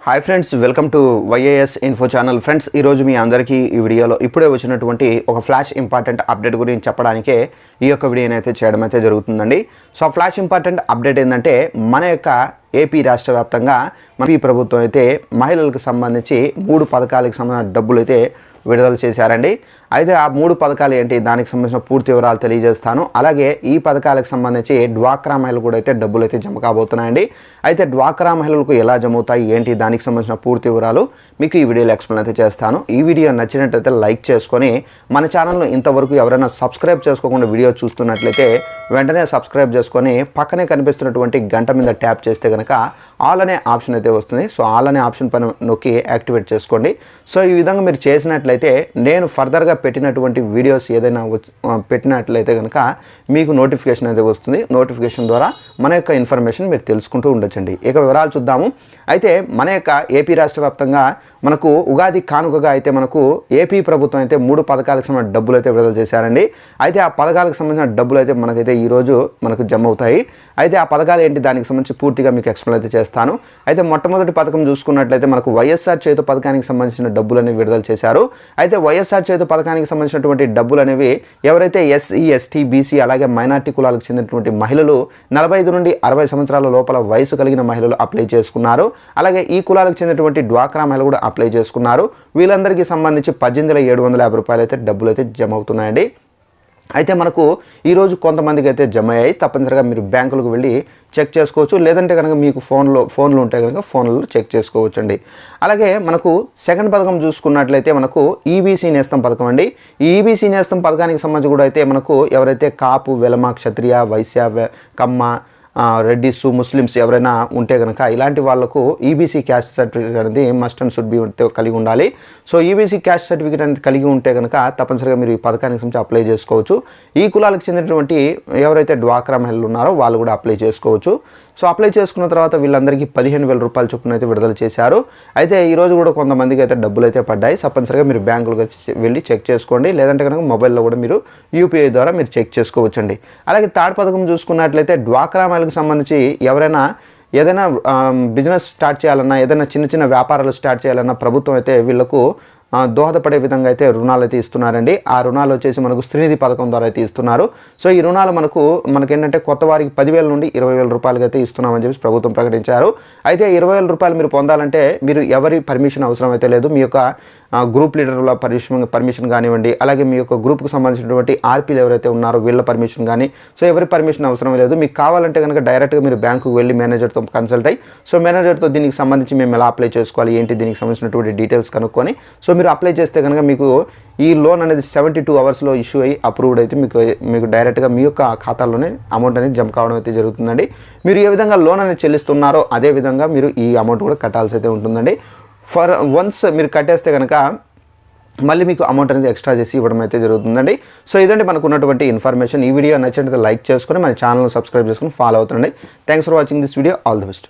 Hi friends, welcome to YAS info channel. Friends, ఈరోజు మీ అందరికీ ఈ వీడియోలో ఇప్పుడే వచ్చినటువంటి ఒక ఫ్లాష్ ఇంపార్టెంట్ అప్డేట్ గురించి చెప్పడానికే ఈ యొక్క వీడియోని అయితే చేయడం అయితే జరుగుతుందండి. సో ఫ్లాష్ ఇంపార్టెంట్ అప్డేట్ ఏంటంటే, మన యొక్క ఏపీ రాష్ట్ర వ్యాప్తంగా మన ప్రభుత్వం అయితే మహిళలకు సంబంధించి 3 పథకాలకు సంబంధించిన డబ్బులు అయితే విడుదల చేశారండి. అయితే ఆ 3 పథకాలు ఏంటి, దానికి సంబంధించిన పూర్తి వివరాలు తెలియజేస్తాను. అలాగే ఈ పథకాలకు సంబంధించి డ్వాక్రా మహిళలు కూడా అయితే డబ్బులు అయితే జమ కాబోతున్నాయండి. అయితే డ్వాక్రా మహిళలకు ఎలా జమ అవుతాయి ఏంటి, దానికి సంబంధించిన పూర్తి వివరాలు మీకు ఈ వీడియోలో ఎక్స్ప్లెయిన్ అయితే చేస్తాను. ఈ వీడియో నచ్చినట్లయితే లైక్ చేసుకొని మన ఛానల్ను ఇంతవరకు ఎవరైనా సబ్స్క్రైబ్ చేసుకోకుండా వీడియో చూస్తున్నట్లయితే వెంటనే సబ్స్క్రైబ్ చేసుకొని పక్కనే కనిపిస్తున్నటువంటి గంట మీద ట్యాప్ చేస్తే కనుక ఆల్ అనే ఆప్షన్ అయితే వస్తుంది. సో ఆల్ అనే ఆప్షన్ పైన నొక్కి యాక్టివేట్ చేసుకోండి. సో ఈ విధంగా మీరు చేసినట్లయితే నేను ఫర్దర్గా పెట్టినటువంటి వీడియోస్ ఏదైనా పెట్టినట్లయితే కనుక మీకు నోటిఫికేషన్ అయితే వస్తుంది. నోటిఫికేషన్ ద్వారా మన యొక్క ఇన్ఫర్మేషన్ మీరు తెలుసుకుంటూ ఉండొచ్చండి. ఇక వివరాలు చూద్దాము. అయితే మన యొక్క ఏపీ రాష్ట్ర వ్యాప్తంగా మనకు ఉగాది కానుకగా అయితే మనకు ఏపీ ప్రభుత్వం అయితే 3 పథకాలకు సంబంధించిన డబ్బులు అయితే విడుదల చేశారండి. అయితే ఆ పథకాలకు సంబంధించిన డబ్బులు అయితే మనకైతే ఈరోజు మనకు జమ అవుతాయి. అయితే ఆ పథకాలు ఏంటి, దానికి సంబంధించి పూర్తిగా మీకు ఎక్స్ప్లెయిన్ అయితే చేస్తాను. అయితే మొట్టమొదటి పథకం చూసుకున్నట్లయితే మనకు వైఎస్ఆర్ చేతు పథకానికి సంబంధించిన డబ్బులు అనేవి విడుదల చేశారు. అయితే వైఎస్ఆర్ చేతు పథకానికి సంబంధించినటువంటి డబ్బులు అనేవి ఎవరైతే ఎస్సీ, ఎస్టీ, బీసీ అలాగే మైనార్టీ కులాలకు చెందినటువంటి మహిళలు 45 నుండి 60 సంవత్సరాల లోపల వయసు కలిగిన మహిళలు అప్లై చేసుకున్నారు. అలాగే ఈ కులాలకు చెందినటువంటి డ్వాక్రా మహిళలు కూడా అప్లై చేసుకున్నారు. వీళ్ళందరికీ సంబంధించి 18,750 రూపాయలు అయితే డబ్బులు అయితే జమ అవుతున్నాయండి. అయితే మనకు ఈరోజు కొంతమందికి అయితే జమ అయ్యాయి. తప్పనిసరిగా మీరు బ్యాంకులకు వెళ్ళి చెక్ చేసుకోవచ్చు. లేదంటే కనుక మీకు ఫోన్లు ఉంటే కనుక ఫోన్లలో చెక్ చేసుకోవచ్చు అండి. అలాగే మనకు సెకండ్ పథకం చూసుకున్నట్లయితే మనకు ఈబీసీ నేస్తం పథకం అండి. ఈ ఈబీసీ నేస్తం పథకానికి సంబంధించి కూడా అయితే మనకు ఎవరైతే కాపు, వెలమ, క్షత్రియ, వైశ్య, కమ్మ, రెడ్డిస్, ముస్లిమ్స్ ఎవరైనా ఉంటే కనుక ఇలాంటి వాళ్ళకు ఈబీసీ క్యాస్ట్ సర్టిఫికేట్ అనేది మస్ట్ అండ్ షుడ్ బి కలిగి ఉండాలి. సో ఈబీసీ క్యాస్ట్ సర్టిఫికేట్ అనేది కలిగి ఉంటే కనుక తప్పనిసరిగా మీరు ఈ పథకానికి సంబంధించి అప్లై చేసుకోవచ్చు. ఈ కులాలకు చెందినటువంటి ఎవరైతే డ్వాక్రా మహిళలు ఉన్నారో వాళ్ళు కూడా అప్లై చేసుకోవచ్చు. సో అప్లై చేసుకున్న తర్వాత వీళ్ళందరికీ 15,000 రూపాయల చొప్పున అయితే విడుదల చేశారు. అయితే ఈరోజు కూడా కొంతమందికి అయితే డబ్బులు అయితే పడ్డాయి. తప్పనిసరిగా మీరు బ్యాంకులకు వెళ్ళి చెక్ చేసుకోండి. లేదంటే కనుక మొబైల్లో కూడా మీరు యూపీఐ ద్వారా మీరు చెక్ చేసుకోవచ్చండి. అలాగే థర్డ్ పథకం చూసుకున్నట్లయితే డ్వాక్రా మహిళలకు సంబంధించి ఎవరైనా ఏదైనా బిజినెస్ స్టార్ట్ చేయాలన్నా, ఏదైనా చిన్న చిన్న వ్యాపారాలు స్టార్ట్ చేయాలన్నా ప్రభుత్వం అయితే వీళ్ళకు దోహదపడే విధంగా అయితే రుణాలు అయితే ఇస్తున్నారండి. ఆ రుణాలు వచ్చేసి మనకు శ్రీనిధి పథకం ద్వారా అయితే ఇస్తున్నారు. సో ఈ రుణాలు మనకేంటంటే కొత్త వారికి 10,000 నుండి 20,000 రూపాయలకి అయితే ఇస్తున్నామని చెప్పి ప్రభుత్వం ప్రకటించారు. అయితే 20,000 రూపాయలు మీరు పొందాలంటే మీరు ఎవరి పర్మిషన్ అవసరం అయితే లేదు. మీ యొక్క గ్రూప్ లీడర్ల పర్మిషన్ కానివ్వండి, అలాగే మీ యొక్క గ్రూప్కు సంబంధించినటువంటి ఆర్పీలు ఎవరైతే ఉన్నారో వీళ్ళ పర్మిషన్ కానీ, సో ఎవరి పర్మిషన్ అవసరం లేదు. మీకు కావాలంటే కనుక డైరెక్ట్గా మీరు బ్యాంకుకు వెళ్ళి మేనేజర్తో కన్సల్ట్ అయ్యి, సో మేనేజర్తో దీనికి సంబంధించి మేము ఎలా అప్లై చేసుకోవాలి ఏంటి, దీనికి సంబంధించినటువంటి డీటెయిల్స్ కనుక్కొని సో మీరు అప్లై చేస్తే కనుక మీకు ఈ లోన్ అనేది 72 అవర్స్లో ఇష్యూ అయ్యి అప్రూవ్డ్ అయితే మీకు డైరెక్ట్గా మీ యొక్క ఖాతాలోనే అమౌంట్ అనేది జమ కావడం అయితే జరుగుతుందండి. మీరు ఏ విధంగా లోన్ అనేది చెల్లిస్తున్నారో అదే విధంగా మీరు ఈ అమౌంట్ కూడా కట్టాల్సి అయితే ఉంటుందండి. వన్స్ మీరు కట్టేస్తే కనుక మళ్ళీ మీకు అమౌంట్ అనేది ఎక్స్ట్రా చేసి ఇవ్వడం అయితే జరుగుతుందండి. సో ఇదండి మనకు ఉన్నటువంటి ఇన్ఫర్మేషన్. ఈ వీడియో నచ్చినట్లయితే లైక్ చేసుకొని మన ఛానల్ని సబ్స్క్రైబ్ చేసుకొని ఫాలో అవుతుండండి. Thanks for watching this video. All the best.